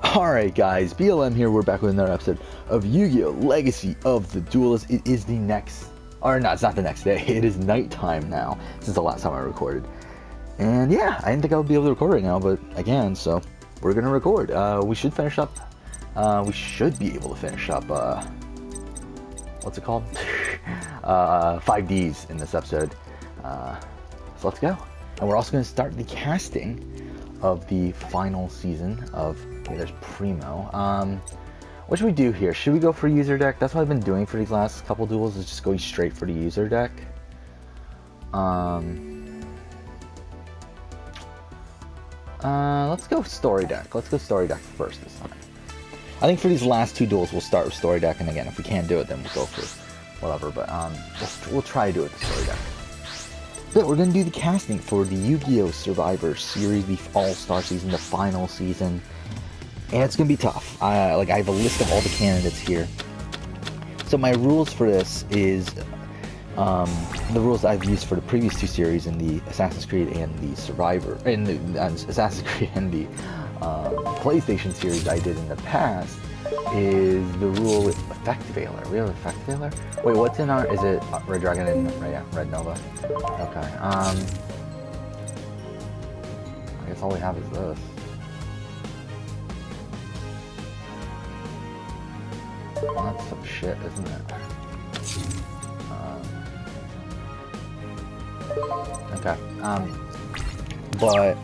Alright guys, BLM here, we're back with another episode of Yu-Gi-Oh! Legacy of the Duelist. It is the next, or no, it's not the next day, it is nighttime now, since the last time I recorded. And yeah, I didn't think I would be able to record right now, but I can, so we're gonna record. We should finish up, we should be able to finish up, what's it called? 5Ds in this episode. So let's go. And we're also gonna start the casting of the final season of, okay, there's Primo. What should we do here? Should we go for user deck? That's what I've been doing for these last couple duels, is just going straight for the user deck. Let's go story deck. Let's go story deck first this time. I think for these last two duels, we'll start with story deck, and again, if we can't do it, then we'll go for whatever, but we'll try to do it with the story deck. But we're going to do the casting for the Yu-Gi-Oh! Survivor Series, the All-Star Season, the final season. And it's going to be tough. I have a list of all the candidates here. So my rules for this is the rules I've used for the previous two series in the Assassin's Creed and the Survivor, in the Assassin's Creed and the PlayStation series I did in the past, is the rule with Effect Veiler. We have Effect Veiler? Wait, what's in our, is it Red Dragon and Red Nova? Okay, I guess all we have is this. Well, that's some shit, isn't it? Okay, but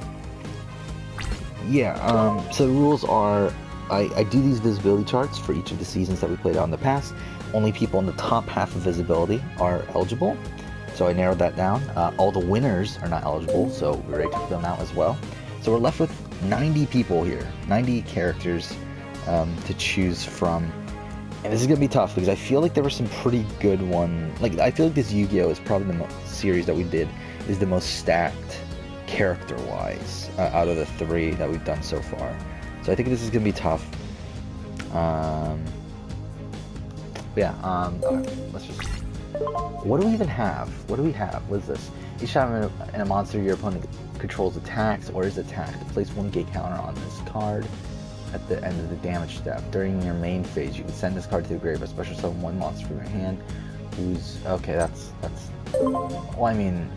yeah, so the rules are, I do these visibility charts for each of the seasons that we played out in the past. Only people in the top half of visibility are eligible, so I narrowed that down. All the winners are not eligible, so we already took them out as well. So we're left with 90 people here, 90 characters to choose from. And this is going to be tough, because I feel like there were some pretty good ones. Like, I feel like this Yu-Gi-Oh! Is probably the series that we did is the most stacked character-wise out of the three that we've done so far. So I think this is going to be tough. Let's just... What do we even have? What do we have? What is this? Each time in a monster your opponent controls attacks or is attacked, place one gate counter on this card at the end of the damage step. During your main phase, you can send this card to the grave or special summon one monster from your hand. Who's... Okay, that's... Well, I mean...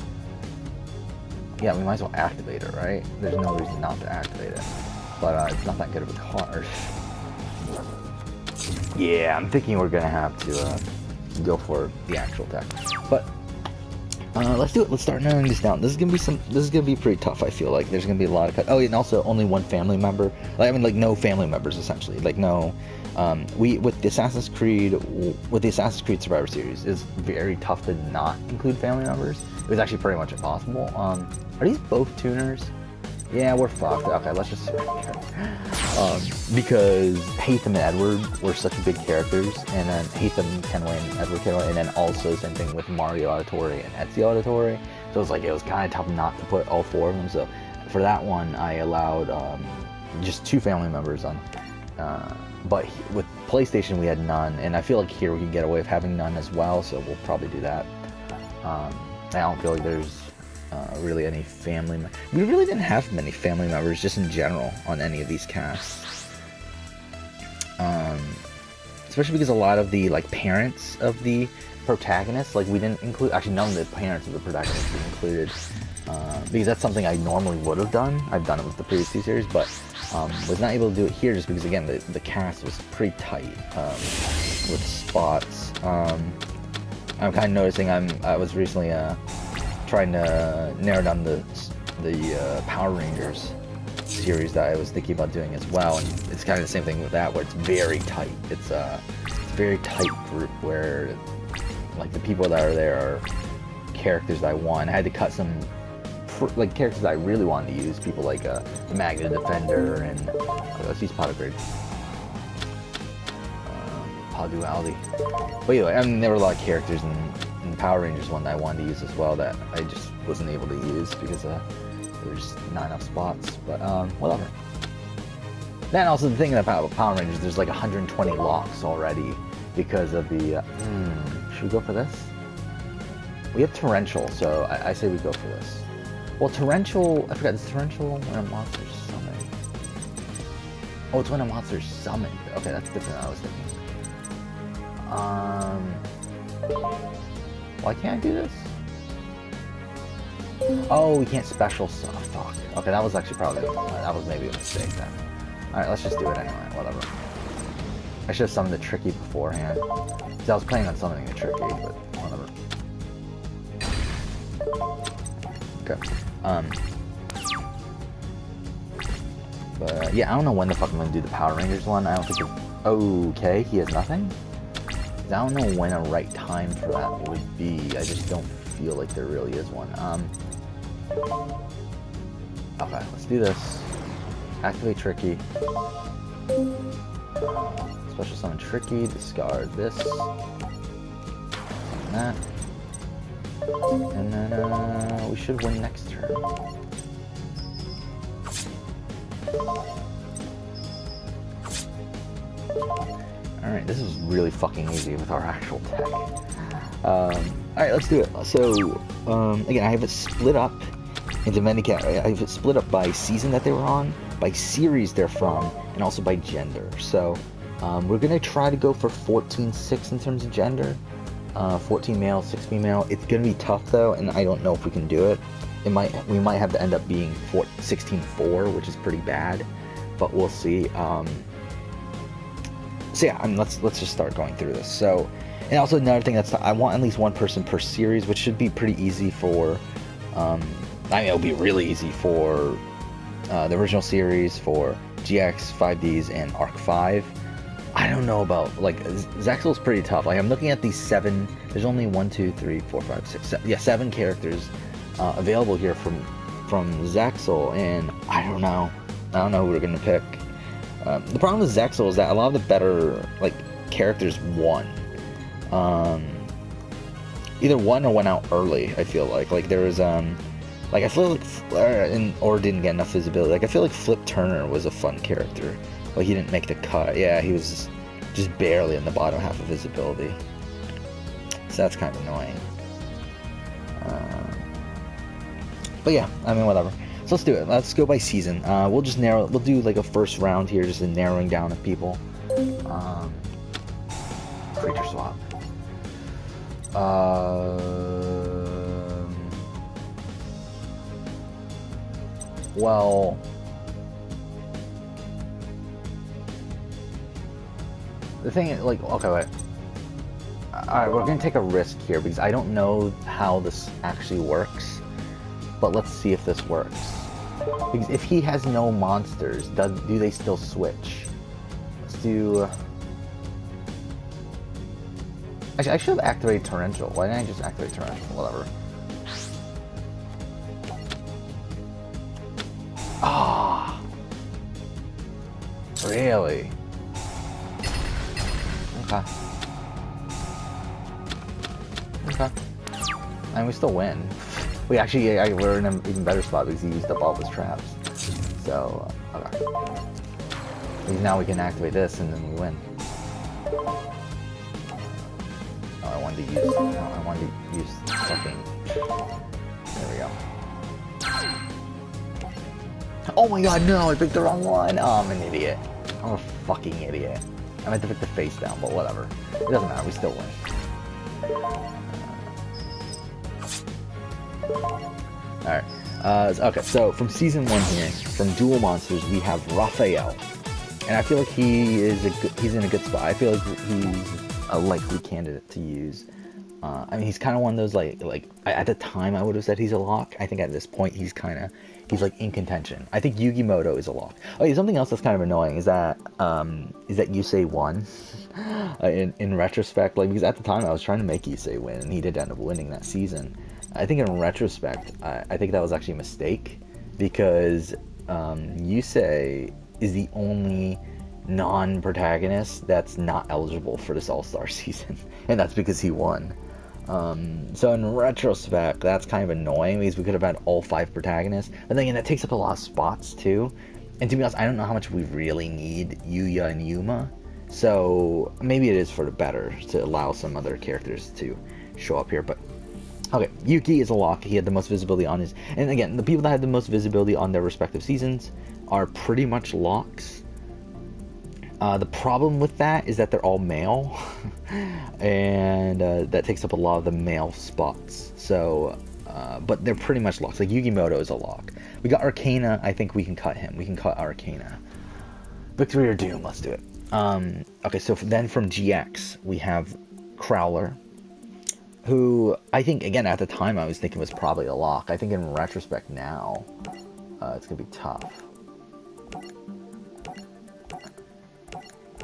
Yeah, we might as well activate it, right? There's no reason not to activate it. But it's not that good of a card. Yeah, I'm thinking we're gonna have to go for the actual deck. But let's do it. Let's start narrowing this down. This is gonna be pretty tough. I feel like there's gonna be a lot of cut. Oh, and also only one family member. Like, I mean, like no family members essentially. Like no. With the Assassin's Creed Survivor Series, it's very tough to not include family members. It was actually pretty much impossible. Are these both tuners? Yeah, we're fucked. Okay, let's just because Hatham and Edward were such big characters, and then Hatham, Kenway, and Edward Kenway, and then also same thing with Mario Auditore and Ezio Auditore. So it was kind of tough not to put all four of them. So for that one, I allowed just two family members on. But with PlayStation, we had none, and I feel like here we can get away with having none as well. So we'll probably do that. I don't feel like there's really any family. We really didn't have many family members just in general on any of these casts. Especially because a lot of the parents of the protagonists, we didn't include. Actually, none of the parents of the protagonists were included because that's something I normally would have done. I've done it with the previous two series, but was not able to do it here just because again the cast was pretty tight with spots. I'm kind of noticing I was recently trying to narrow down the Power Rangers series that I was thinking about doing as well, and it's kind of the same thing with that, where it's very tight. It's a very tight group where the people that are there are characters that I want. I had to cut some characters that I really wanted to use, people like the Magna Defender and let's use Pot of Great. Pod Duality. But anyway, I mean, there were a lot of characters in the Power Rangers one that I wanted to use as well that I just wasn't able to use because there were just not enough spots. But whatever. Then also the thing about Power Rangers, there's 120 locks already because of the. Should we go for this? We have Torrential, so I say we go for this. Well, Torrential, I forgot, is Torrential when a monster's summoned? Oh, it's when a monster's summoned. Okay, that's different than I was thinking. Why can't I do this? Oh, we can't special summon. Oh, fuck. Okay, that was actually probably, that was maybe a mistake then. Alright, let's just do it anyway, whatever. I should have summoned the Tricky beforehand. Because I was planning on summoning the Tricky, but whatever. Okay. But yeah, I don't know when the fuck I'm gonna do the Power Rangers one. I don't think it's... Okay, he has nothing? I don't know when a right time for that would be. I just don't feel like there really is one. Okay, let's do this. Activate Tricky. Special summon Tricky, discard this. Summon that. And then we should win next turn. Alright, this is really fucking easy with our actual tech. Alright, let's do it. So, again, I have it split up into many categories. I have it split up by season that they were on, by series they're from, and also by gender. So, we're going to try to go for 14-6 in terms of gender. 14 male, 6 female. It's going to be tough, though, and I don't know if we can do it. We might have to end up being 16-4, which is pretty bad, but we'll see. So yeah, let's just start going through this. So, and also another thing I want at least one person per series, which should be pretty easy for. I mean, it'll be really easy for the original series, for GX, 5Ds, and Arc 5. I don't know about, like, Zexal's pretty tough. Like, I'm looking at these 7. There's only 1, 2, 3, 4, 5, 6, 7. Yeah, 7 characters available here from Zexal, and I don't know who we're gonna pick. The problem with Zexal is that a lot of the better, like, characters won. Either won or went out early, I feel like. Like, there was, like, I feel like, or didn't get enough visibility. Like, I feel like Flip Turner was a fun character. But he didn't make the cut. Yeah, he was just barely in the bottom half of visibility. So that's kind of annoying. But yeah, I mean, whatever. So let's do it. Let's go by season. We'll do like a first round here, just a narrowing down of people. Creature swap. Well, the thing is, like, okay, wait. Alright, we're gonna take a risk here because I don't know how this actually works. But let's see if this works. Because if he has no monsters, do they still switch? Let's do... Actually, I should have activated Torrential. Why didn't I just activate Torrential? Whatever. Ah! Really? Okay. Okay. And we still win. We actually, we're in an even better spot because he used up all of his traps. So, okay. Because now we can activate this and then we win. Oh, I wanted to use fucking... There we go. Oh my god, no! I picked the wrong one! Oh, I'm an idiot. I'm a fucking idiot. I meant to pick the face down, but whatever. It doesn't matter, we still win. Alright. Okay, so from season 1 here, from Duel Monsters, we have Raphael. And I feel like he's in a good spot. I feel like he's a likely candidate to use. I mean, he's kind of one of those, like at the time I would have said he's a lock. I think at this point he's like in contention. I think Yugimoto is a lock. Okay, something else that's kind of annoying is that Yusei won. In retrospect, like, because at the time I was trying to make Yusei win, and he did end up winning that season. I think in retrospect, I think that was actually a mistake, because Yusei is the only non-protagonist that's not eligible for this All-Star season, and that's because he won. So in retrospect, that's kind of annoying, because we could have had all 5 protagonists, but then again, that takes up a lot of spots too. And to be honest, I don't know how much we really need Yuya and Yuma, so maybe it is for the better to allow some other characters to show up here. But okay, Yuki is a lock. He had the most visibility on his... And again, the people that had the most visibility on their respective seasons are pretty much locks. The problem with that is that they're all male, and that takes up a lot of the male spots. So, but they're pretty much locks. Like Yugimoto is a lock. We got Arcana. I think we can cut him. We can cut Arcana. Victory or Doom. Let's do it. Okay, so then from GX we have Crowler, who I think, again, at the time I was thinking was probably a lock. I think in retrospect now, it's gonna be tough.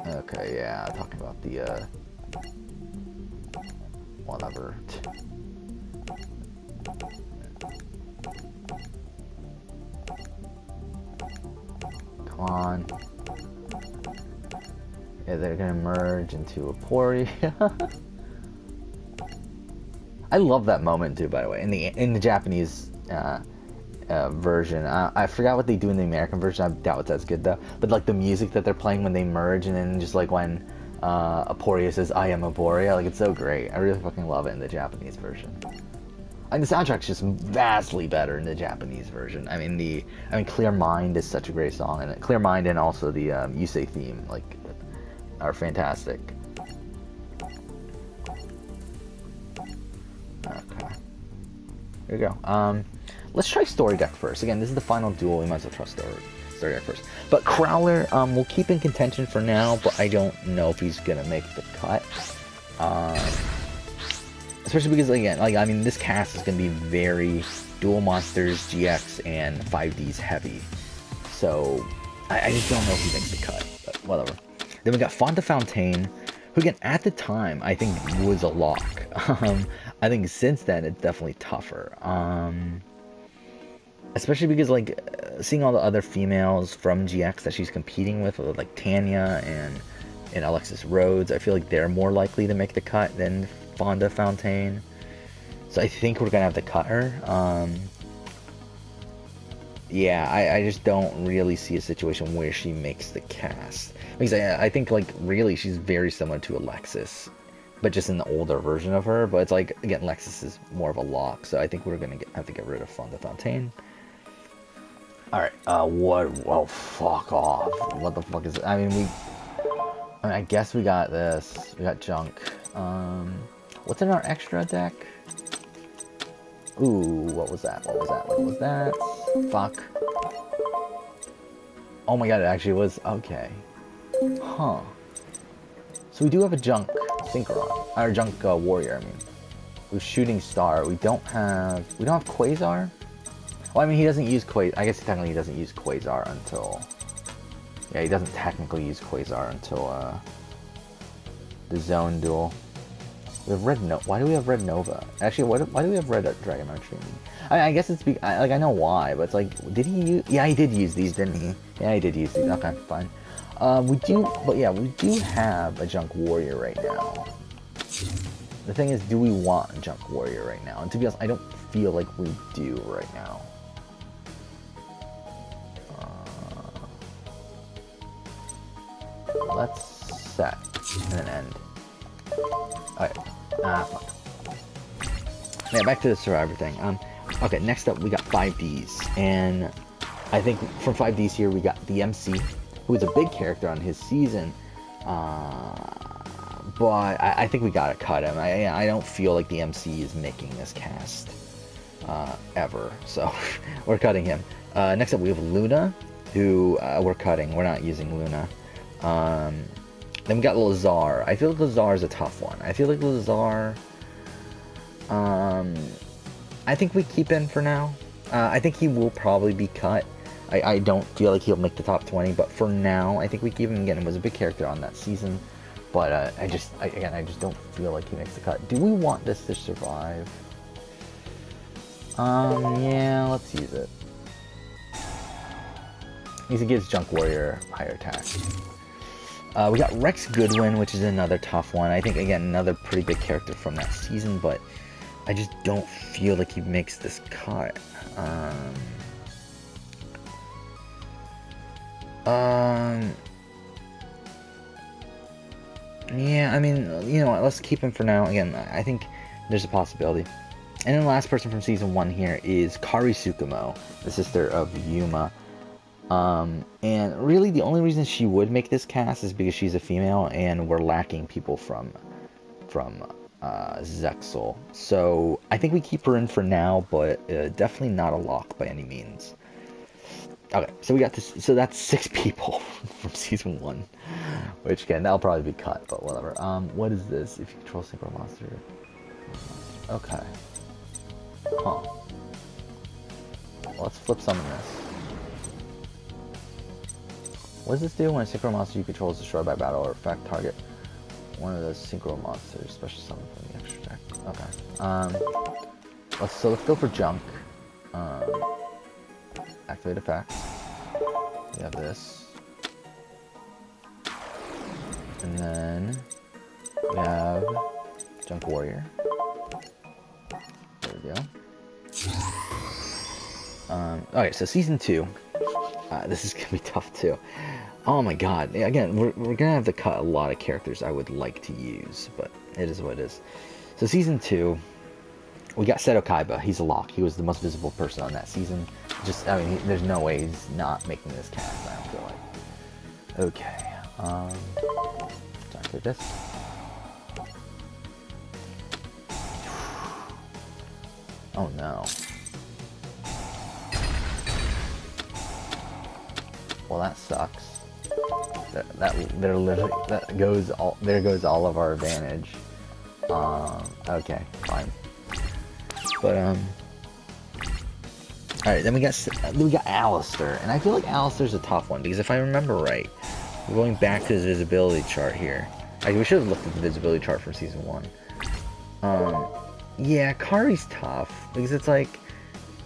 Okay, yeah, talking about the, whatever. Come on. Yeah, they're gonna merge into Aporia. I love that moment too, by the way. In the Japanese version, I forgot what they do in the American version. I doubt it's as good though. But like the music that they're playing when they merge, and then just like when Aporia says "I am Aporia," like it's so great. I really fucking love it in the Japanese version. And the soundtrack's just vastly better in the Japanese version. I mean, Clear Mind is such a great song, and Clear Mind and also the Yusei theme are fantastic. Okay. Here we go. Let's try Story Deck first. Again, this is the final duel. We might as well trust Story Deck first. But Crowler, we'll keep in contention for now, but I don't know if he's gonna make the cut. Especially because, again, I mean, this cast is gonna be very Duel Monsters, GX, and 5Ds heavy. So, I just don't know if he makes the cut, but whatever. Then we got Fonda Fontaine, who, again, at the time, I think was a lock. I think since then, it's definitely tougher. Especially because, seeing all the other females from GX that she's competing with, like Tanya and Alexis Rhodes, I feel like they're more likely to make the cut than Fonda Fontaine. So I think we're gonna have to cut her. Yeah, I just don't really see a situation where she makes the cast. Because I think, really, she's very similar to Alexis, but just in the older version of her. But it's again, Alexis is more of a lock, so I think we're gonna have to get rid of Fonda Fontaine. Alright, what? Oh, fuck off. What the fuck is it? I mean, I guess we got this. We got junk. What's in our extra deck? Ooh, what was that? What was that? Fuck. Oh my god, it actually was. Okay. Huh. So we do have a junk Synchron. Or junk warrior, I mean. With Shooting Star. We don't have Quasar? Well, I mean, he doesn't use Quasar. I guess technically he doesn't use Quasar until... Yeah, he doesn't technically use Quasar until the Zone Duel. We have Red Nova. Why do we have Red Nova? Actually, why do we have Red Dragon Archery? I guess it's I know why, but it's did he use? Yeah, he did use these, didn't he? Yeah, he did use these. Okay, fine. We do have a Junk Warrior right now. The thing is, do we want a Junk Warrior right now? And to be honest, I don't feel like we do right now. Let's set and then end. Alright. Fuck. Yeah, back to the Survivor thing. Okay, next up we got 5Ds. And I think from 5Ds here we got the MC, who is a big character on his season. But I think we gotta cut him. I don't feel like the MC is making this cast ever. So we're cutting him. Next up we have Luna, who we're cutting. We're not using Luna. Then we got Lazar. I feel like Lazar is a tough one. I feel like Lazar... I think we keep in for now. I think he will probably be cut. I don't feel like he'll make the top 20, but for now, I think we keep him. Again, he was a big character on that season. But I just don't feel like he makes the cut. Do we want this to survive? Yeah, let's use it. Because it gives Junk Warrior higher attack. We got Rex Goodwin, which is another tough one. I think, again, another pretty big character from that season, but I just don't feel like he makes this cut. Yeah, I mean, you know what, let's keep him for now. Again, I think there's a possibility. And then the last person from Season 1 here is Kari Tsukumo, the sister of Yuma. And really the only reason she would make this cast is because she's a female and we're lacking people from Zexal. So I think we keep her in for now, but definitely not a lock by any means. Okay, so we got this. So that's 6 people from season 1, which again that'll probably be cut, but whatever. What is this? If you control synchro monster. Okay. Huh. Well, let's flip some of this. What does this do when a synchro monster you control is destroyed by battle or effect? Target one of those synchro monsters, special summon from the extra deck. Okay. Let's go for junk. Activate effects. We have this. And then we have Junk Warrior. There we go. Okay, so season 2. This is gonna be tough too. Oh my god. Again, we're gonna have to cut a lot of characters I would like to use, but it is what it is. So season 2, we got Seto Kaiba. He's a lock. He was the most visible person on that season. Just, I mean, there's no way he's not making this cast, I don't feel like. Okay. After this. Oh no. Well, that sucks. There goes all of our advantage. Okay, fine. But alright, then we got Alistair, and I feel like Alistair's a tough one because if I remember right, we're going back to his visibility chart here. We should have looked at the visibility chart from season 1. Yeah, Kari's tough because it's like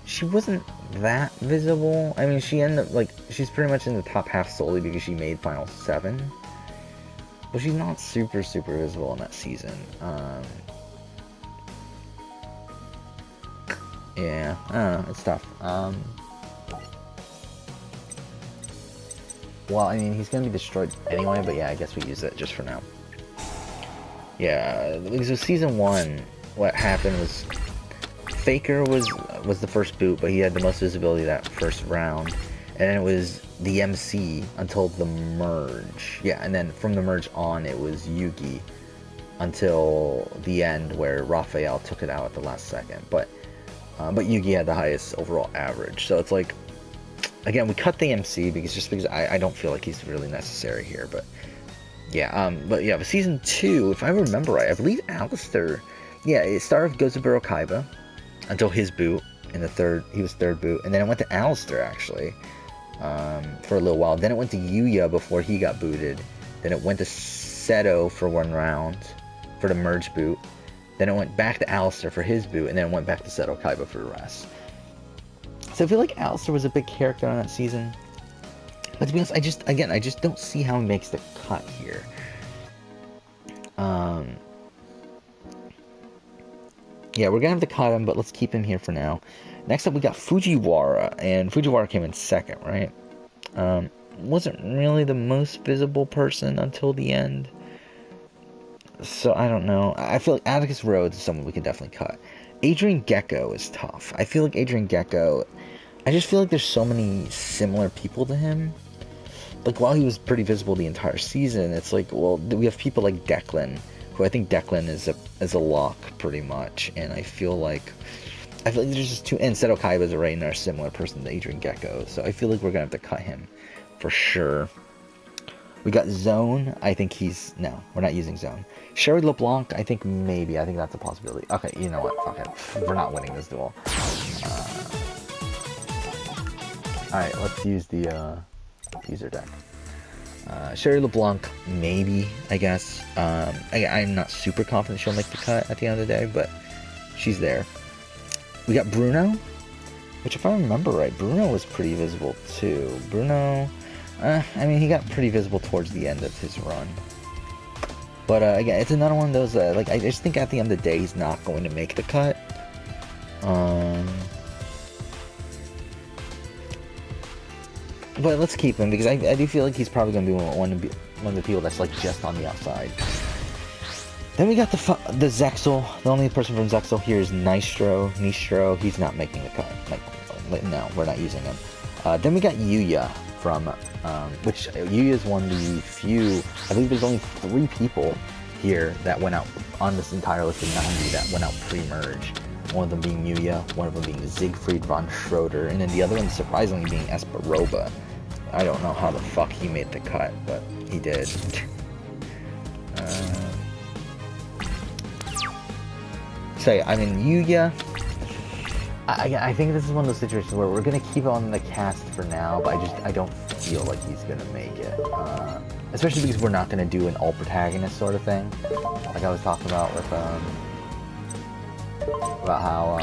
she wasn't that visible. I mean, she ended up like she's pretty much in the top half solely because she made Final 7, but she's not super visible in that season. Yeah, I don't know, it's tough. Well, I mean, he's gonna be destroyed anyway, but yeah, I guess we use it just for now. Yeah, because with season 1, what happened was Faker was the first boot, but he had the most visibility that first round, and then it was the MC until the merge. Yeah, and then from the merge on, it was Yugi until the end where Raphael took it out at the last second. But Yugi had the highest overall average. So it's like, again, we cut the MC because I don't feel like he's really necessary here. But yeah, but season 2, if I remember right, I believe Alistair, yeah, it started with Gozaburo Kaiba until his boot in the third. He was third boot, and then it went to Alistair actually for a little while. Then it went to Yuya before he got booted. Then it went to Seto for 1 round for the merge boot. Then it went back to Alistair for his boot, and then it went back to Seto Kaiba for the rest. So I feel like Alistair was a big character on that season. But to be honest, I just don't see how he makes the cut here. Yeah, we're gonna have to cut him, but let's keep him here for now. Next up, we got Fujiwara, and Fujiwara came in second, right? Wasn't really the most visible person until the end. So, I don't know. I feel like Atticus Rhodes is someone we can definitely cut. Adrian Gecko is tough. I feel like Adrian Gecko... I just feel like there's so many similar people to him. Like, while he was pretty visible the entire season, it's like, well, we have people like Declan, who I think Declan is a lock, pretty much. And I feel like there's just two... And Seto Kaiba is right in our similar person to Adrian Gecko. So I feel like we're going to have to cut him for sure. We got Zone. I think he's... No, we're not using Zone. Sherry LeBlanc, I think maybe. I think that's a possibility. Okay, you know what? Fuck it. We're not winning this duel. Alright, let's use the user deck. Sherry LeBlanc, maybe, I guess. I'm not super confident she'll make the cut at the end of the day, but she's there. We got Bruno, which if I remember right, Bruno was pretty visible too. Bruno... I mean, he got pretty visible towards the end of his run. But, again, it's another one of those, like, I just think at the end of the day, he's not going to make the cut. But let's keep him, because I do feel like he's probably going to be one of the people that's, like, just on the outside. Then we got the Zexal. The only person from Zexal here is Nistro. He's not making the cut. Like, no, we're not using him. Then we got Yuya. from, which Yuya is one of the few, I believe there's only 3 people here that went out on this entire list of 90 that went out pre-merge. One of them being Yuya, one of them being Siegfried von Schroeder, and then the other one surprisingly being Esperoba. I don't know how the fuck he made the cut, but he did. So I mean, Yuya, I think this is one of those situations where we're gonna keep on the cast for now, but I don't feel like he's gonna make it. Especially because we're not gonna do an all protagonist sort of thing, like I was talking about with about how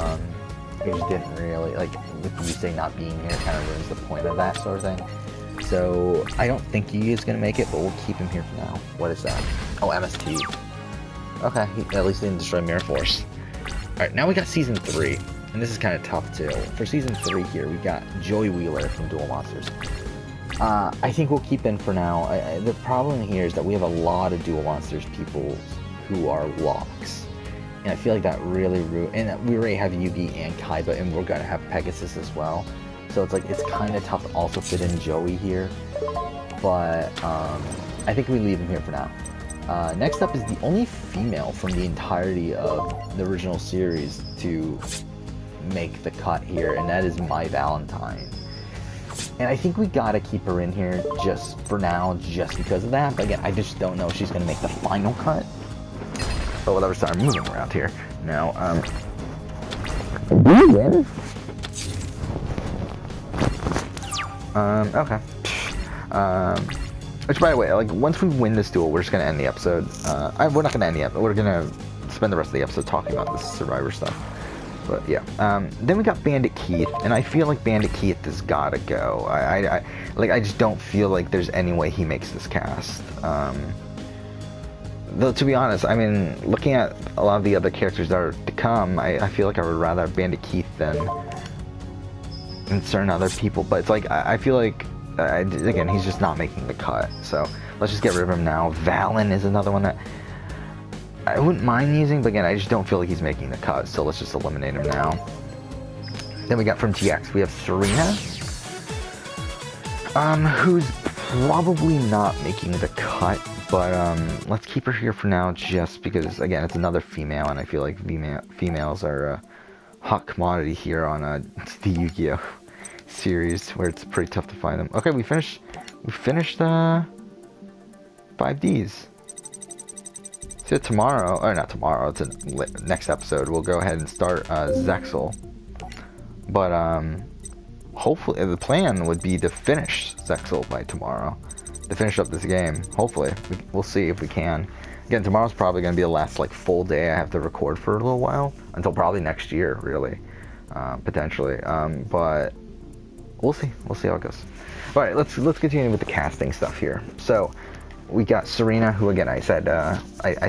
he just didn't really like with you say not being here kind of ruins the point of that sort of thing. So I don't think he is gonna make it, but we'll keep him here for now. What is that? Oh, MST. Okay, at least he didn't destroy Mirror Force. All right, now we got season 3. And this is kind of tough too. For season 3 here, we got Joey Wheeler from Duel Monsters. I think we'll keep in for now. The problem here is that we have a lot of Duel Monsters people who are locks. And I feel like that really and we already have Yugi and Kaiba, and we're going to have Pegasus as well. So it's like, it's kind of tough to also fit in Joey here. But I think we leave him here for now. Next up is the only female from the entirety of the original series to make the cut here, and that is My Valentine. And I think we gotta keep her in here just for now, just because of that. But again, I just don't know if she's gonna make the final cut. Oh, whatever, sorry, I'm moving around here. Now, okay. Which, by the way, like, once we win this duel, we're just gonna end the episode. We're not gonna end the episode, we're gonna spend the rest of the episode talking about this Survivor stuff. But yeah, then we got Bandit Keith, and I feel like Bandit Keith has gotta go. I just don't feel like there's any way he makes this cast. Though, to be honest, I mean, looking at a lot of the other characters that are to come, I feel like I would rather have Bandit Keith than certain other people. But it's like, I feel like, again, he's just not making the cut. So let's just get rid of him now. Valen is another one that I wouldn't mind using, but again, I just don't feel like he's making the cut, so let's just eliminate him now. Then we got from GX, we have Serena, who's probably not making the cut, but let's keep her here for now, just because, again, it's another female, and I feel like females are a hot commodity here on the Yu-Gi-Oh! Series, where it's pretty tough to find them. Okay, we finished 5Ds. So tomorrow, or not tomorrow, it's next episode, we'll go ahead and start Zexal. But hopefully, the plan would be to finish Zexal by tomorrow. To finish up this game, hopefully. We'll see if we can. Again, tomorrow's probably going to be the last like full day I have to record for a little while. Until probably next year, really. Potentially. But we'll see. We'll see how it goes. Alright, let's continue with the casting stuff here. So, we got Serena, who again, I said, I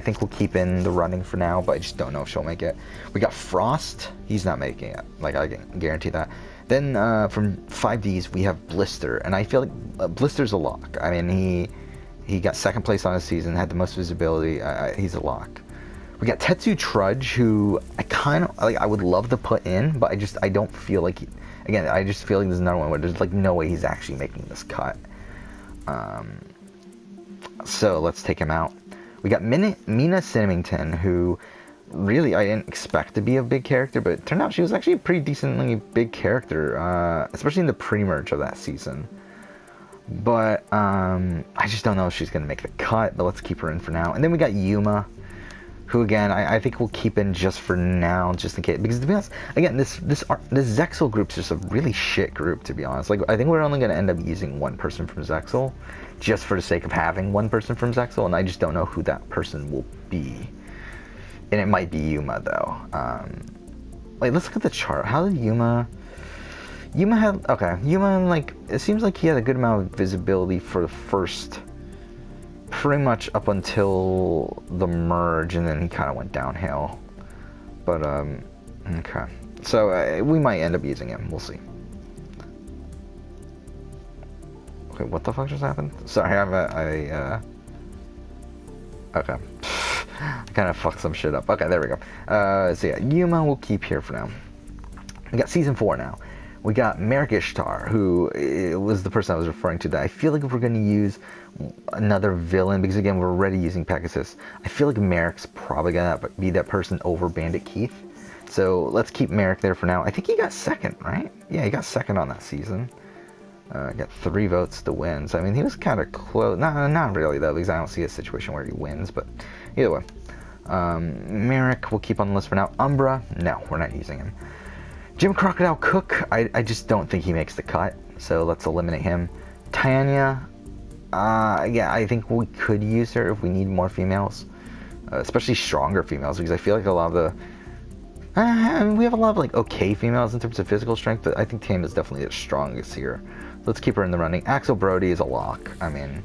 think we'll keep in the running for now, but I just don't know if she'll make it. We got Frost, he's not making it, like I can guarantee that. Then from 5Ds, we have Blister, and I feel like Blister's a lock. I mean, he got second place on his season, had the most visibility, he's a lock. We got Tetsu Trudge, who I kind of, like, I would love to put in, but I don't feel like, again, I just feel like there's another one where there's like no way he's actually making this cut. So let's take him out. We got Mina Cinnamington, who really I didn't expect to be a big character, but it turned out she was actually a pretty decently big character, especially in the pre-merge of that season. But I just don't know if she's going to make the cut, but let's keep her in for now. And then we got Yuma, who again, I think we'll keep in just for now, just in case. Because to be honest, again, this Zexal group's just a really shit group, to be honest. Like, I think we're only going to end up using one person from Zexal, just for the sake of having one person from Zexal, and I just don't know who that person will be. And it might be Yuma, though. Wait, let's look at the chart. How did Yuma had, okay, Yuma, like, it seems like he had a good amount of visibility for the first, pretty much up until the merge, and then he kind of went downhill. But, okay. So, we might end up using him. We'll see. Okay, what the fuck just happened? Sorry, okay. I kind of fucked some shit up. Okay, there we go. So yeah, Yuma we'll keep here for now. We got season 4 now. we got Merrick Ishtar, who was the person I was referring to. That I feel like if we're going to use another villain, because again we're already using Pegasus, I feel like Merrick's probably going to be that person over Bandit Keith. So let's keep Merrick there for now. I think he got second, right? Yeah, he got second on that season. Got 3 votes to win. So I mean, he was kind of close. Not really though, because I don't see a situation where he wins. But either way, Merrick we'll keep on the list for now. Umbra, no, we're not using him. Jim Crocodile Cook, I just don't think he makes the cut, so let's eliminate him. Tanya, yeah, I think we could use her if we need more females, especially stronger females, because I feel like a lot of the, we have a lot of like okay females in terms of physical strength, but I think Tanya's definitely the strongest here. Let's keep her in the running. Axel Brody is a lock. I mean,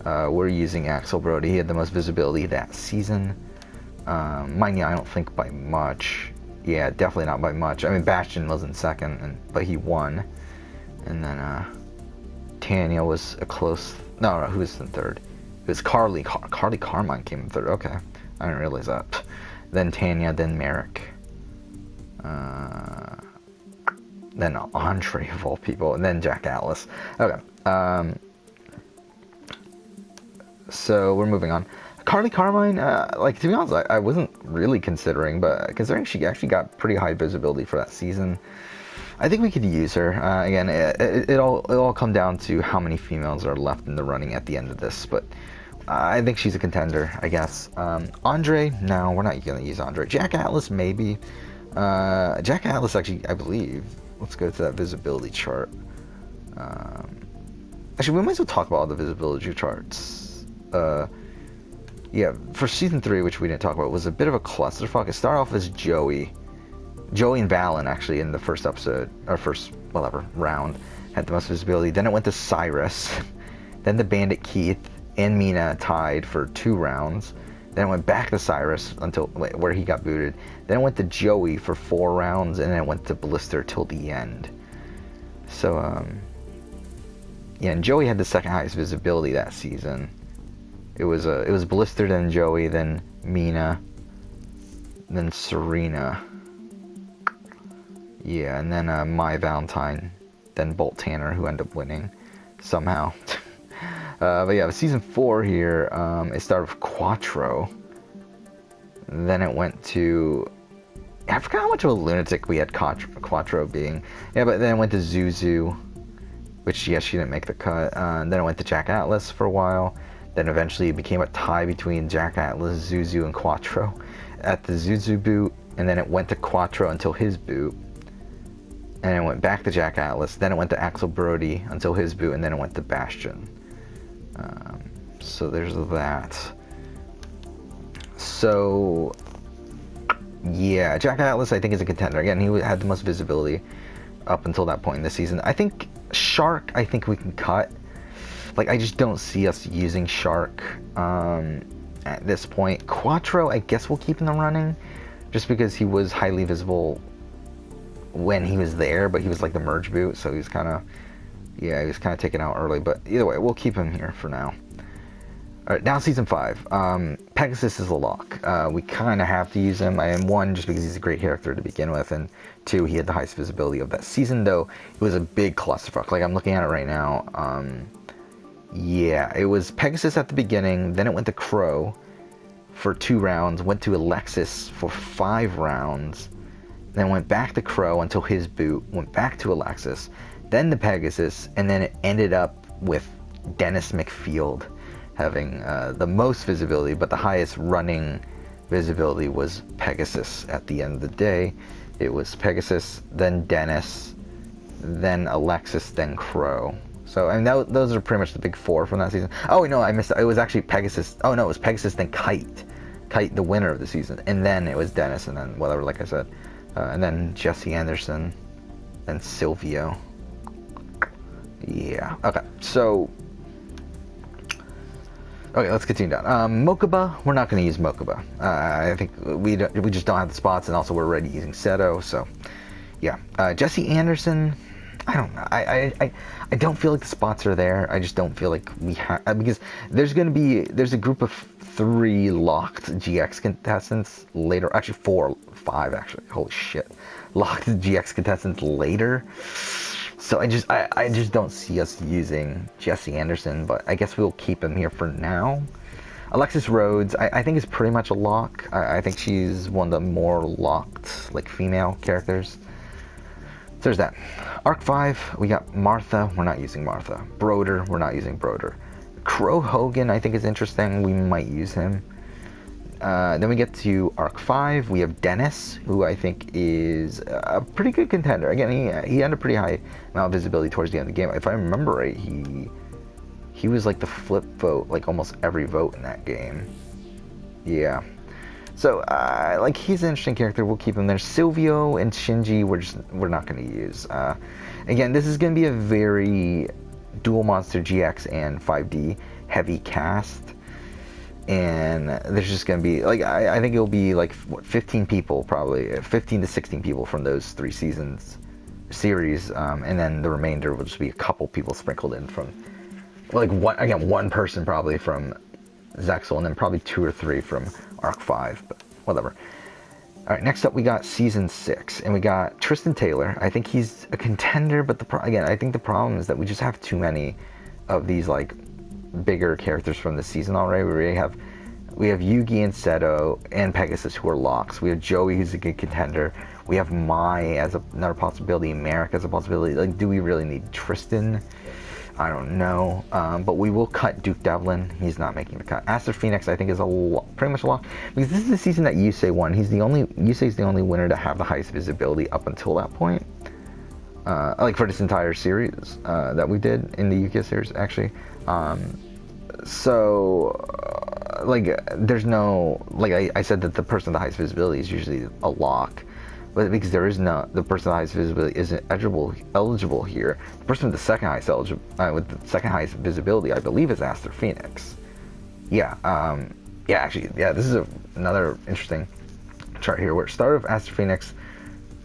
we're using Axel Brody. He had the most visibility that season. Mind you, I don't think by much. Yeah, definitely not by much. I mean, Bastion was in second, but he won. And then Tanya was a close... No, who was in third? It was Carly. Carly Carmine came in third. Okay. I didn't realize that. Then Tanya, then Merrick. Then Andre, of all people. And then Jack Atlas. Okay. So, we're moving on. Carly Carmine, like, to be honest, I wasn't really considering, but considering she actually got pretty high visibility for that season, I think we could use her. Again, it all come down to how many females are left in the running at the end of this, but I think she's a contender, I guess. Andre, no, we're not going to use Andre. Jack Atlas, maybe. Jack Atlas, actually, I believe. Let's go to that visibility chart. Actually, we might as well talk about all the visibility charts. Yeah, for season 3, which we didn't talk about, was a bit of a clusterfuck. It started off as Joey and Valen, actually, in the first episode, or first, whatever, round, had the most visibility. Then it went to Cyrus. Then the Bandit Keith and Mina tied for 2 rounds. Then it went back to Cyrus until where he got booted. Then it went to Joey for 4 rounds, and then it went to Blister till the end. So, yeah, and Joey had the second highest visibility that season. It was Blister, then Joey, then Mina, then Serena. Yeah, and then My Valentine, then Bolt Tanner, who ended up winning somehow. But yeah, season 4 here, it started with Quattro. Then it went to... I forgot how much of a lunatic we had Quattro being. Yeah, but then it went to Zuzu, which, yes, she didn't make the cut. Then it went to Jack Atlas for a while. Then eventually it became a tie between Jack Atlas, Zuzu, and Quattro at the Zuzu boot. And then it went to Quattro until his boot. And it went back to Jack Atlas. Then it went to Axel Brody until his boot. And then it went to Bastion. So there's that. So, yeah, Jack Atlas I think is a contender. Again, he had the most visibility up until that point in the season. I think Shark, I think we can cut. Like, I just don't see us using Shark at this point. Quattro, I guess we'll keep in the running, just because he was highly visible when he was there, but he was like the merge boot, so he's kind of, yeah, he was kind of taken out early. But either way, we'll keep him here for now. All right, now season 5. Pegasus is a lock. We kind of have to use him. I am 1, just because he's a great character to begin with, and 2, he had the highest visibility of that season, though it was a big clusterfuck. Like, I'm looking at it right now. Yeah, it was Pegasus at the beginning, then it went to Crow for 2 rounds, went to Alexis for 5 rounds, then went back to Crow until his boot, went back to Alexis, then to Pegasus, and then it ended up with Dennis McField having the most visibility, but the highest running visibility was Pegasus at the end of the day. It was Pegasus, then Dennis, then Alexis, then Crow. So, I mean, those are pretty much the big 4 from that season. Oh, no, I missed it. It was actually Pegasus. Oh, no, it was Pegasus, then Kite. Kite, the winner of the season. And then it was Dennis, and then whatever, like I said. And then Jesse Anderson, then Silvio. Yeah. Okay, so... Okay, let's continue down. Mokuba, we're not going to use Mokuba. I think we just don't have the spots, and also we're already using Seto, so... Yeah. Jesse Anderson... I don't know. I don't feel like the spots are there. I just don't feel like we have, because there's a group of 3 locked GX contestants later. Actually 5 actually. Holy shit. locked GX contestants later. So I just don't see us using Jesse Anderson, but I guess we'll keep him here for now. Alexis Rhodes, I think is pretty much a lock. I think she's one of the more locked, like, female characters. So there's that. Arc 5, we got Martha. We're not using Martha. Broder, we're not using Broder. Crow Hogan, I think is interesting. We might use him. Then we get to Arc 5. We have Dennis, who I think is a pretty good contender. Again, he had a pretty high amount of visibility towards the end of the game. If I remember right, he was like the flip vote, like almost every vote in that game. Yeah. So, like, he's an interesting character. We'll keep him there. Silvio and Shinji, we're not going to use. Again, this is going to be a very Dual Monster GX and 5D heavy cast. And there's just going to be, like, I think it'll be, like, what, 15 people, probably. 15 to 16 people from those 3 series. And then the remainder will just be a couple people sprinkled in from, like, one person probably from Zexal, and then probably 2 or 3 from Arc 5, but whatever. Alright, next up we got Season 6, and we got Tristan Taylor. I think he's a contender, but again, I think the problem is that we just have too many of these, like, bigger characters from the season already. We have Yugi and Seto and Pegasus, who are locks. We have Joey, who's a good contender. We have Mai as another possibility, Merrick as a possibility. Like, do we really need Tristan? I don't know, but we will cut Duke Devlin. He's not making the cut. Aster Phoenix, I think, is pretty much a lock, because this is the season that Yusei won. Yusei's the only winner to have the highest visibility up until that point. Like, for this entire series that we did in the Yu-Gi-Oh series, actually. Like, there's no, like, I said that the person with the highest visibility is usually a lock. But because there is no, the person with the highest visibility isn't eligible here. The person with the second highest visibility, I believe, is Aster Phoenix. Yeah, actually, this is another interesting chart here, where it started with Aster Phoenix.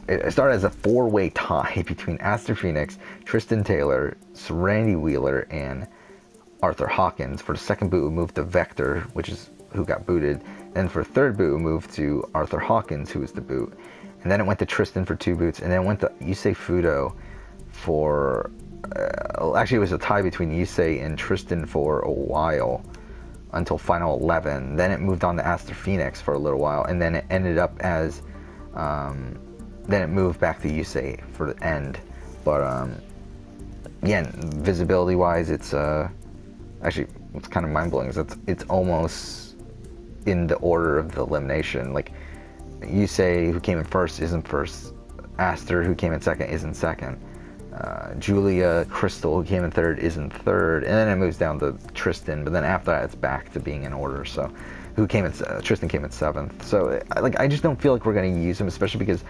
It started as a 4-way tie between Aster Phoenix, Tristan Taylor, Serenity Wheeler, and Arthur Hawkins. For the second boot, we moved to Vector, which is who got booted. And for the third boot, we moved to Arthur Hawkins, who was the boot. And then it went to Tristan for 2 boots, and then it went to Yusei Fudo for... actually, it was a tie between Yusei and Tristan for a while, until Final 11. Then it moved on to Aster Phoenix for a little while, and then it ended up as... then it moved back to Yusei for the end. But, again, visibility-wise, it's... actually, what's kind of mind-blowing is that it's almost in the order of the elimination. Like, Yusei, who came in first, isn't first. Aster, who came in second, isn't second. Julia Crystal, who came in third, isn't third. And then it moves down to Tristan, but then after that, it's back to being in order. So, Tristan came in 7th. So, like, I just don't feel like we're going to use him, especially because,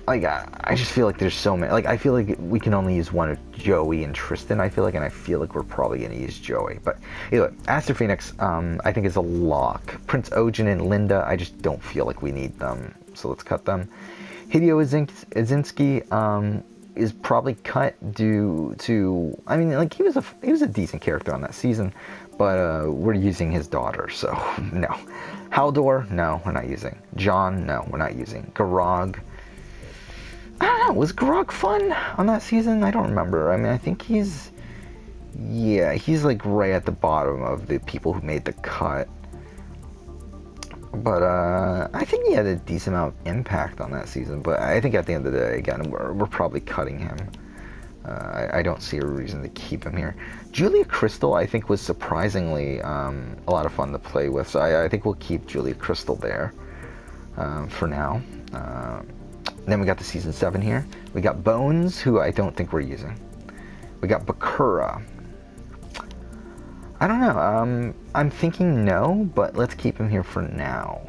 like, I just feel like there's so many. Like, I feel like we can only use one of Joey and Tristan, I feel like, and I feel like we're probably going to use Joey. But anyway, Aster Phoenix, I think, is a lock. Prince Ojin and Linda, I just don't feel like we need them, so let's cut them. Hideo Izinski is probably cut due to, I mean, like, he was a decent character on that season, but we're using his daughter, so no. Haldor, no, we're not using. John, no, we're not using. Garog, I don't know, was Garog fun on that season? I don't remember. I mean, I think he's like right at the bottom of the people who made the cut. But I think he had a decent amount of impact on that season. But I think at the end of the day, again, we're probably cutting him. I don't see a reason to keep him here. Julia Crystal, I think, was surprisingly a lot of fun to play with. So I think we'll keep Julia Crystal there for now. Then we got the Season 7 here. We got Bones, who I don't think we're using. We got Bakura. I don't know. I'm thinking no, but let's keep him here for now.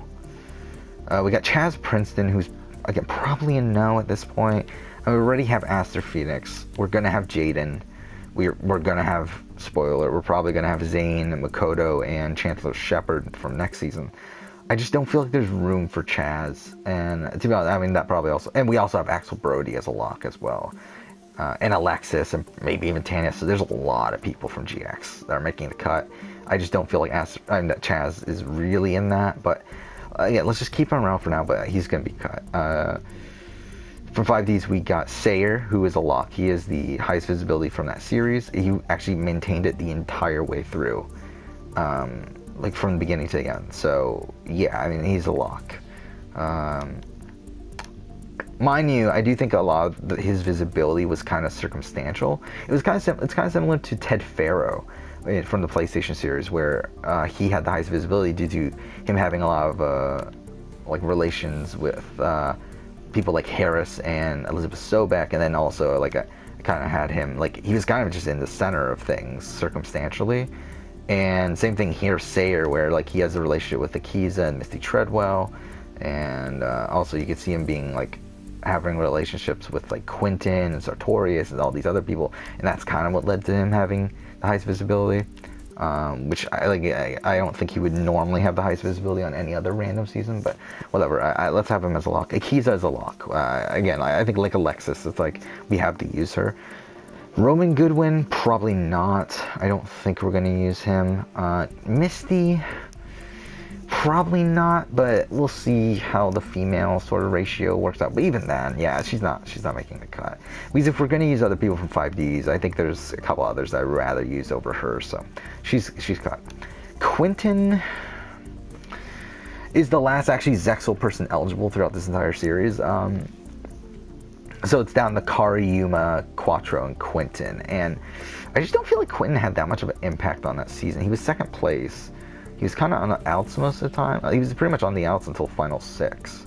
We got Chaz Princeton, who's, again, probably a no at this point. And we already have Aster Phoenix. We're going to have Jaden. We're going to have, spoiler, we're probably going to have Zane, Makoto, and Chancellor Shepard from next season. I just don't feel like there's room for Chaz. And to be honest, I mean, that probably also... And we also have Axel Brody as a lock as well. And Alexis, and maybe even Tanya. So there's a lot of people from GX that are making the cut. I just don't feel like that Chaz is really in that. But yeah, let's just keep him around for now. But he's going to be cut. For 5Ds, we got Sayer, who is a lock. He is the highest visibility from that series. He actually maintained it the entire way through, like from the beginning to the end. So yeah, I mean, he's a lock. Mind you, I do think a lot of his visibility was kind of circumstantial. It's kind of similar to Ted Faro from the PlayStation series, where he had the highest visibility due to him having a lot of like relations with people like Harris and Elizabeth Sobek, and then also like I kind of had him, like, he was kind of just in the center of things circumstantially. And same thing here, Sayer, where like he has a relationship with Akiza and Misty Treadwell, and also you could see him being like having relationships with like Quentin and Sartorius and all these other people, and that's kind of what led to him having the highest visibility. Which I don't think he would normally have the highest visibility on any other random season, but whatever. Let's have him as a lock. Akiza is a lock. Again, I think like Alexis, it's like we have to use her. Roman Goodwin, probably not. I don't think we're gonna use him. Misty, probably not, but we'll see how the female sort of ratio works out. But even then, yeah, she's not making the cut. Because if we're gonna use other people from 5Ds, I think there's a couple others that I'd rather use over her, so she's cut. Quentin is the last actually Zexal person eligible throughout this entire series. So it's down to Kari, Yuma, Quattro, and Quentin, and I just don't feel like Quentin had that much of an impact on that season. He was second place. He was kind of on the outs most of the time. He was pretty much on the outs until Final 6.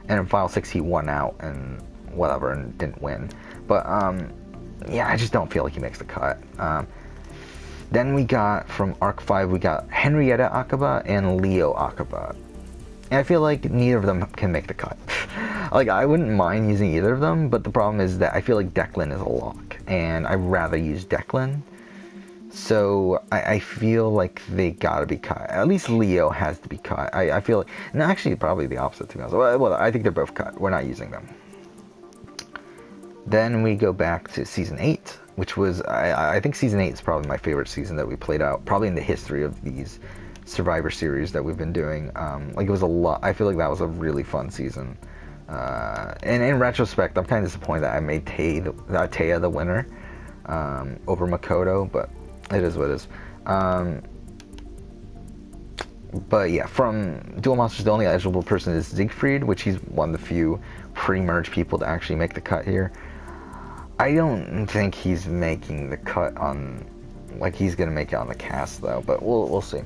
And in Final 6, he won out and whatever and didn't win. But, yeah, I just don't feel like he makes the cut. Then we got, from Arc 5, we got Henrietta Akaba and Leo Akaba. And I feel like neither of them can make the cut. Like, I wouldn't mind using either of them, but the problem is that I feel like Declan is a lock. And I'd rather use Declan. So I feel like they gotta be cut. At least Leo has to be cut. I feel like, and actually probably the opposite to be honest. Well, I think they're both cut. We're not using them. Then we go back to season 8, which was, I think season 8 is probably my favorite season that we played out, probably in the history of these Survivor series that we've been doing. Like, it was a lot. I feel like that was a really fun season. And in retrospect, I'm kind of disappointed that I made Taya the winner over Makoto, but it is what it is. But yeah, from Duel Monsters, the only eligible person is Siegfried, which he's one of the few pre-merge people to actually make the cut here. I don't think he's making the cut on, like, he's gonna make it on the cast though, but we'll see.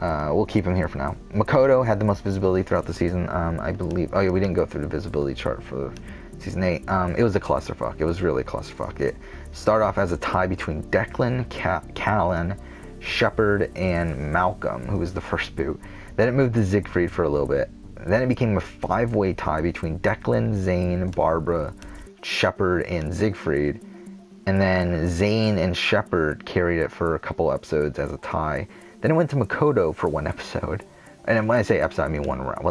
We'll keep him here for now. Makoto had the most visibility throughout the season, I believe. Oh yeah, we didn't go through the visibility chart for season 8. It was a clusterfuck. It was really a clusterfuck. It started off as a tie between Declan, Callan, Shepard, and Malcolm, who was the first boot. Then it moved to Siegfried for a little bit. Then it became a 5-way tie between Declan, Zane, Barbara, Shepard, and Siegfried. And then Zane and Shepard carried it for a couple episodes as a tie. Then it went to Makoto for one episode. And when I say episode, I mean one round,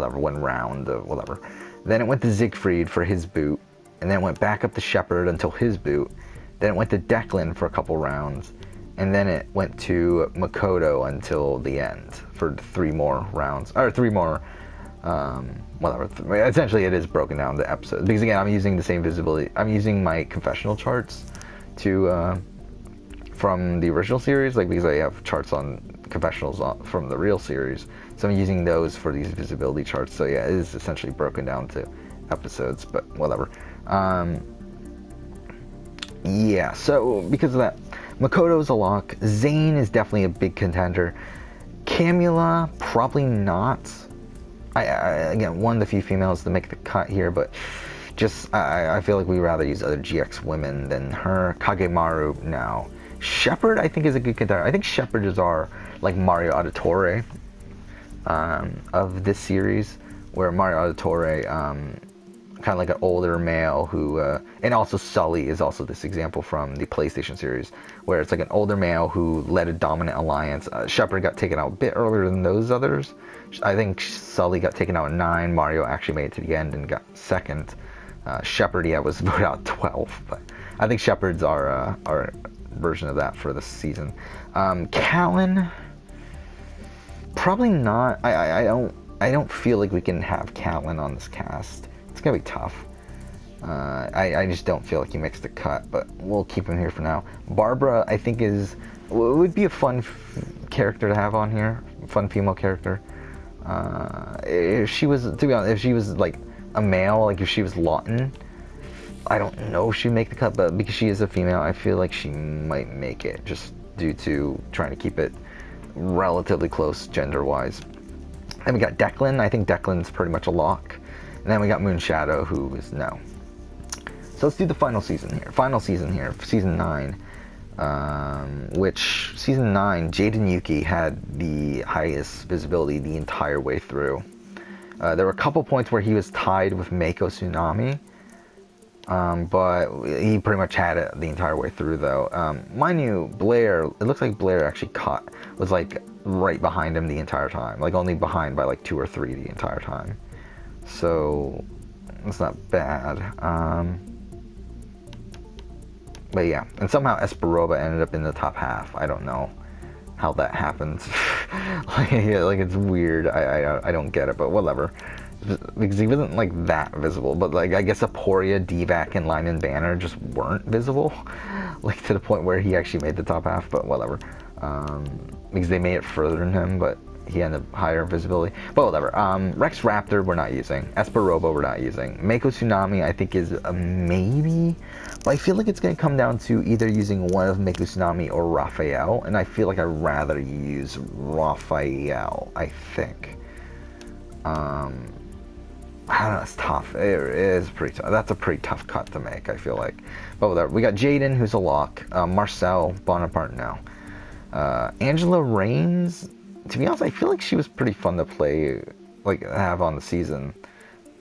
whatever. Then it went to Siegfried for his boot. And then it went back up to Shepard until his boot. Then it went to Declan for a couple rounds. And then it went to Makoto until the end for 3 more rounds. Or 3 more, whatever. Essentially, it is broken down to episodes. Because again, I'm using the same visibility. I'm using my confessional charts to, from the original series. Like, because I have charts on confessionals from the real series. So I'm using those for these visibility charts. So yeah, it is essentially broken down to episodes, but whatever. Yeah, so because of that, Makoto's a lock. Zane is definitely a big contender. Camula, probably not. Again, one of the few females to make the cut here, but just, I feel like we'd rather use other GX women than her. Kagemaru, no. Shepard, I think, is a good contender. I think Shepard is our, like, Mario Auditore of this series, where Mario Auditore, kind of like an older male who, and also Sully is also this example from the PlayStation series, where it's like an older male who led a dominant alliance. Shepard got taken out a bit earlier than those others. I think Sully got taken out at 9. Mario actually made it to the end and got second. Shepard, yeah, was voted out 12, but I think Shepard's our version of that for this season. Callan, probably not. I don't feel like we can have Callan on this cast. It's gonna be tough. I just don't feel like he makes the cut, but we'll keep him here for now. Barbara, I think, would be a fun character to have on here, fun female character. If she was, to be honest, if she was like a male, like if she was Lawton, I don't know if she'd make the cut, but because she is a female, I feel like she might make it, just due to trying to keep it relatively close gender-wise. Then we got Declan. I think Declan's pretty much a lock. And then we got Moonshadow, who is no. So let's do the final season here. Season 9. Which, season 9, Jade and Yuki had the highest visibility the entire way through. There were a couple points where he was tied with Mako Tsunami. But he pretty much had it the entire way through, though. Mind you, Blair, it looks like Blair actually was like right behind him the entire time. Like only behind by like 2 or 3 the entire time. So, it's not bad. But yeah, and somehow Esperoba ended up in the top half. I don't know how that happens. like it's weird. I don't get it, but whatever. Because he wasn't like that visible, but like I guess Aporia, Divac, and Lyman Banner just weren't visible, like to the point where he actually made the top half. But whatever, because they made it further than him, but he ended up higher visibility. But whatever. Rex Raptor we're not using. Esperoba we're not using. Mako Tsunami I think is a maybe, but I feel like it's gonna come down to either using one of Mako Tsunami or Raphael, and I feel like I'd rather use Raphael. I think. I don't know, it's tough. It is pretty tough. That's a pretty tough cut to make, I feel like. But whatever. We got Jaden, who's a lock. Marcel Bonaparte, no. Angela Reigns, to be honest, I feel like she was pretty fun to play, like, have on the season.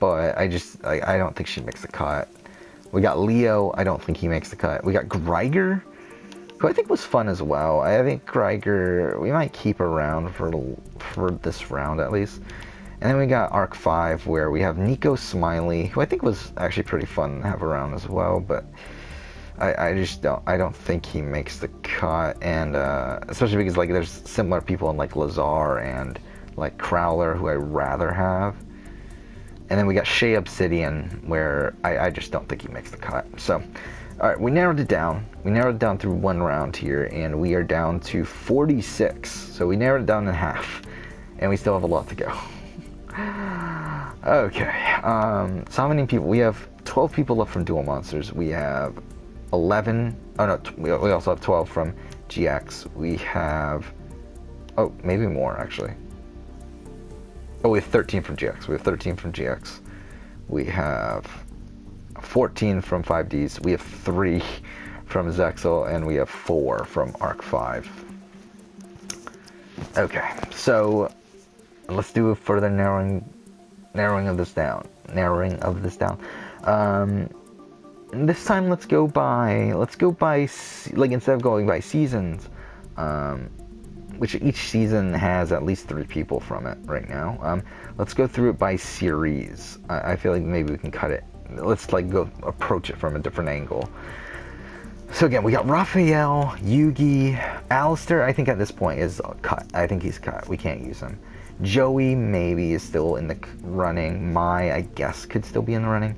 But I don't think she makes the cut. We got Leo, I don't think he makes the cut. We got Greiger, who I think was fun as well. I think Greiger, we might keep around for this round at least. And then we got Arc 5, where we have Nico Smiley, who I think was actually pretty fun to have around as well, but I don't think he makes the cut, and especially because like there's similar people in like Lazar and like Crowler who I'd rather have. And then we got Shea Obsidian, where I just don't think he makes the cut. So, alright, we narrowed it down. We narrowed it down through one round here, and we are down to 46. So we narrowed it down in half, and we still have a lot to go. Okay, so how many people? We have 12 people left from Duel Monsters. We have 11, oh no, we also have 12 from GX. We have, oh, maybe more actually. Oh, we have 13 from GX. We have 13 from GX. We have 14 from 5Ds. We have 3 from Zexel, and we have 4 from Arc 5. Okay, so let's do a further narrowing of this down. This time let's go by like instead of going by seasons, which each season has at least 3 people from it right now. Let's go through it by series. I feel like maybe we can cut it. Let's like go approach it from a different angle. So again, we got Raphael, Yugi, Alistair. I think at this point is cut. I think he's cut. We can't use him. Joey maybe is still in the running. Mai, I guess, could still be in the running.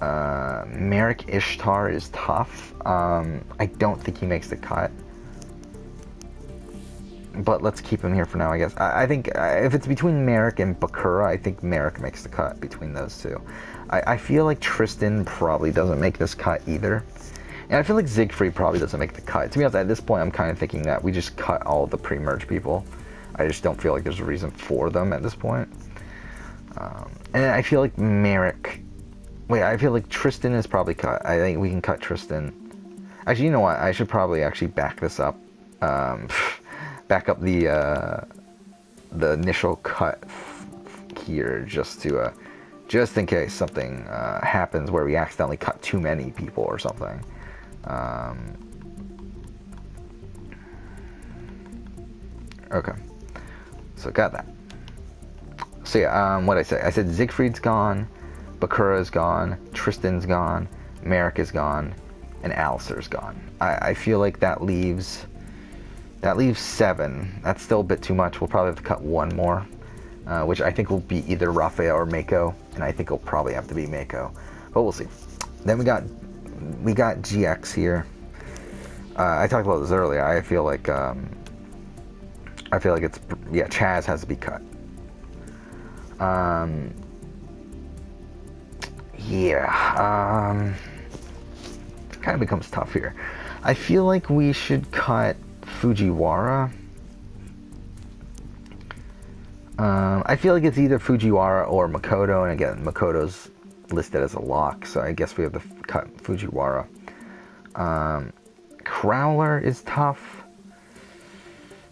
Merrick Ishtar is tough. I don't think he makes the cut. But let's keep him here for now, I guess. I think if it's between Merrick and Bakura, I think Merrick makes the cut between those two. I feel like Tristan probably doesn't make this cut either. And I feel like Siegfried probably doesn't make the cut. To be honest, at this point, I'm kind of thinking that we just cut all the pre-merge people. I just don't feel like there's a reason for them at this point. And I feel like Merrick... Wait, I feel like Tristan is probably cut. I think we can cut Tristan. Actually, you know what? I should probably actually back this up. Back up the initial cut here just in case something happens where we accidentally cut too many people or something. Okay. So got that. So yeah, what I say? I said Siegfried's gone, Bakura's gone, Tristan's gone, Merrick is gone, and Alistair's gone. I feel like that leaves 7. That's still a bit too much. We'll probably have to cut one more, which I think will be either Raphael or Mako, and I think it'll probably have to be Mako. But but we'll see. Then we got GX here. I talked about this earlier. I feel like it's, yeah, Chaz has to be cut. Yeah. It kind of becomes tough here. I feel like we should cut Fujiwara. I feel like it's either Fujiwara or Makoto, and again, Makoto's listed as a lock, so I guess we have to cut Fujiwara. Crowler is tough.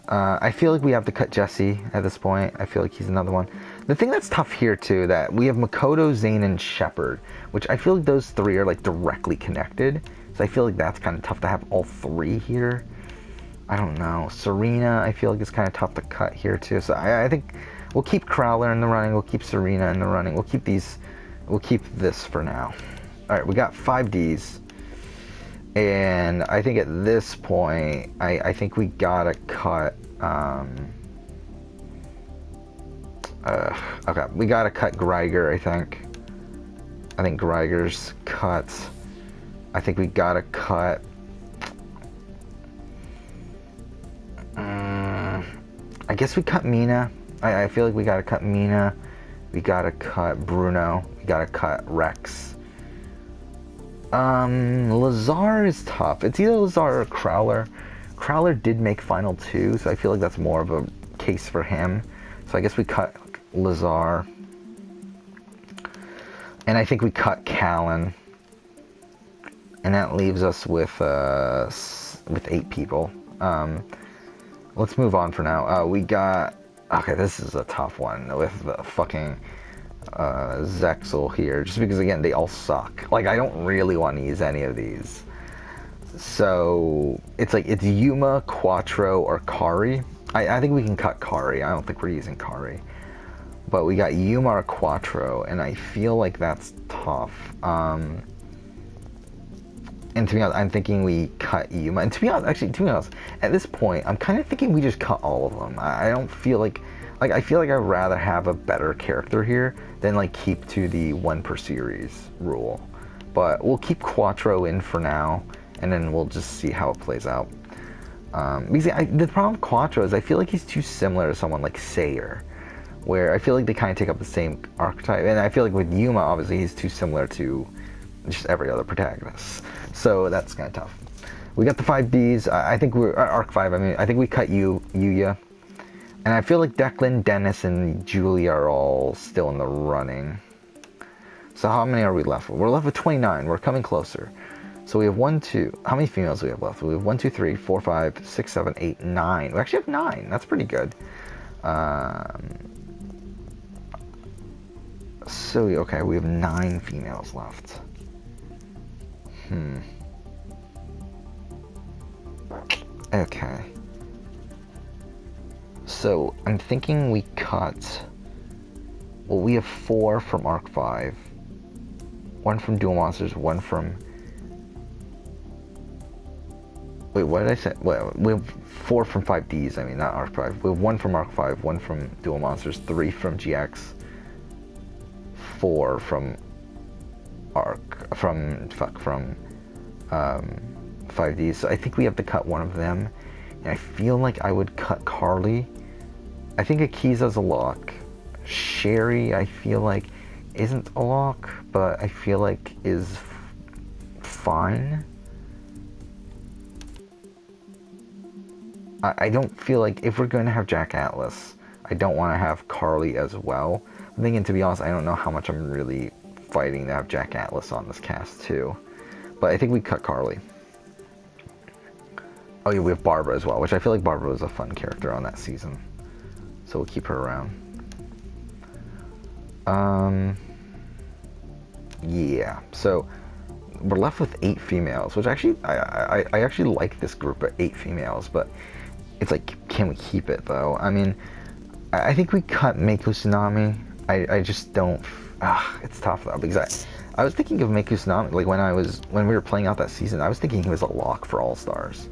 I feel like we have to cut Jesse at this point. I feel like he's another one. The thing that's tough here too, that we have Makoto, Zane, and Shepard, which I feel like those three are like directly connected. So I feel like that's kind of tough to have all three here. I don't know. Serena, I feel like it's kind of tough to cut here too. So I think we'll keep Crowler in the running. We'll keep Serena in the running. We'll keep these. We'll keep this for now. All right, we got 5Ds. And I think at this point, I think we gotta cut. Okay, we gotta cut Greiger. I think Greiger's cut. I think we gotta cut. I guess we cut Mina. I feel like we gotta cut Mina. We gotta cut Bruno. We gotta cut Rex. Lazar is tough. It's either Lazar or Crowler. Crowler did make Final 2, so I feel like that's more of a case for him. So I guess we cut Lazar. And I think we cut Callan. And that leaves us with 8 people. Let's move on for now. We got... Okay, this is a tough one with the fucking... Zexel here, just because again they all suck. Like, I don't really want to use any of these, so it's like it's Yuma, Quattro, or Kari. I think we can cut Kari. I don't think we're using Kari, but we got Yuma or Quattro, and I feel like that's tough. And to be honest, I'm thinking we cut Yuma. And to be honest, at this point, I'm kind of thinking we just cut all of them. I don't feel like I feel like I'd rather have a better character here than like keep to the 1 per series rule. But we'll keep Quattro in for now, and then we'll just see how it plays out. Because the problem with Quattro is I feel like he's too similar to someone like Sayer, where I feel like they kind of take up the same archetype. And I feel like with Yuma, obviously, he's too similar to just every other protagonist. So that's kind of tough. We got the 5Ds. I think we're Arc 5. I mean, I think we cut Yuya. And I feel like Declan, Dennis, and Julie are all still in the running. So how many are we left with? We're left with 29. We're coming closer. So we have 1, 2. How many females do we have left? We have 1, 2, 3, 4, 5, 6, 7, 8, 9. We actually have 9. That's pretty good. So, okay, we have 9 females left. Okay. So, I'm thinking we cut... Well, we have 4 from Arc 5. 1 from Duel Monsters, 1 from... Wait, what did I say? Well, we have 4 from 5Ds, I mean, not Arc 5. We have 1 from Arc 5, 1 from Duel Monsters, 3 from GX, 4 from Arc... from 5Ds. So I think we have to cut one of them. And I feel like I would cut Carly. I think Akiza's a lock. Sherry, I feel like, isn't a lock, but I feel like is fine. I don't feel like, if we're going to have Jack Atlas, I don't want to have Carly as well. I'm thinking, to be honest, I don't know how much I'm really fighting to have Jack Atlas on this cast too. But I think we cut Carly. Oh yeah, we have Barbara as well, which I feel like Barbara was a fun character on that season. So we'll keep her around. Yeah, so we're left with 8 females, which actually, I actually like this group of 8 females, but it's like, can we keep it though? I mean, I think we cut Meiko Tsunami. I just don't, it's tough though, because I was thinking of Meiko Tsunami, like when we were playing out that season, I was thinking he was a lock for All Stars.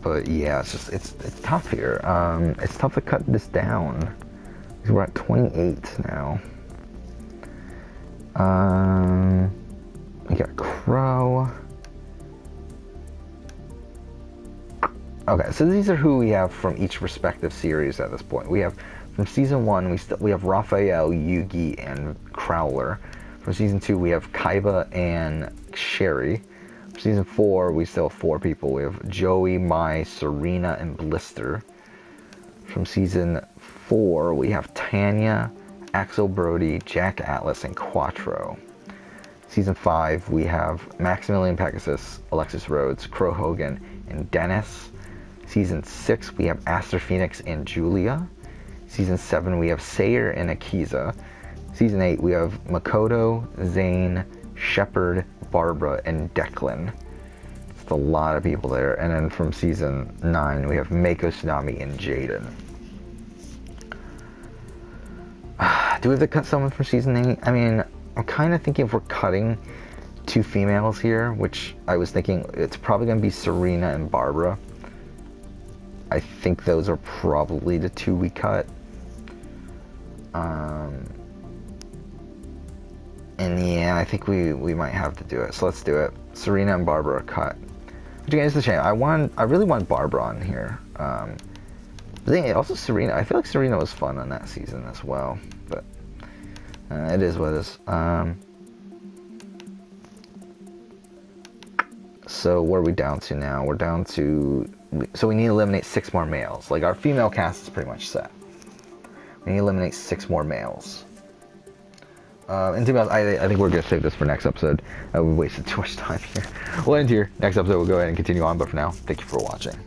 But yeah, it's tough here. It's tough to cut this down. We're at 28 now. We got Crow. Okay, so these are who we have from each respective series at this point. We have from season 1, we have Raphael, Yugi, and Crowler. From season 2, we have Kaiba and Sherry. From season 4, we still have 4 people. We have Joey, Mai, Serena, and Blister. From season 4, we have Tanya, Axel Brody, Jack Atlas, and Quattro. Season 5, we have Maximilian Pegasus, Alexis Rhodes, Crow Hogan, and Dennis. Season 6, we have Aster Phoenix and Julia. Season 7, we have Sayer and Akiza. Season 8, we have Makoto, Zane, Shepard, Barbara, and Declan. It's a lot of people there. And then from season 9, we have Mako, Tsunami, and Jaden. Do we have to cut someone from season 8? I mean, I'm kind of thinking if we're cutting 2 females here, which I was thinking it's probably going to be Serena and Barbara. I think those are probably the 2 we cut. And yeah, I think we might have to do it. So let's do it. Serena and Barbara are cut. Which again is the shame. I really want Barbara on here. But also Serena. I feel like Serena was fun on that season as well. But it is what it is. So what are we down to now? We're down to... So we need to eliminate 6 more males. Like, our female cast is pretty much set. We need to eliminate 6 more males. And to be honest, I think we're going to save this for next episode. We wasted too much time here. We'll end here. Next episode, we'll go ahead and continue on. But for now, thank you for watching.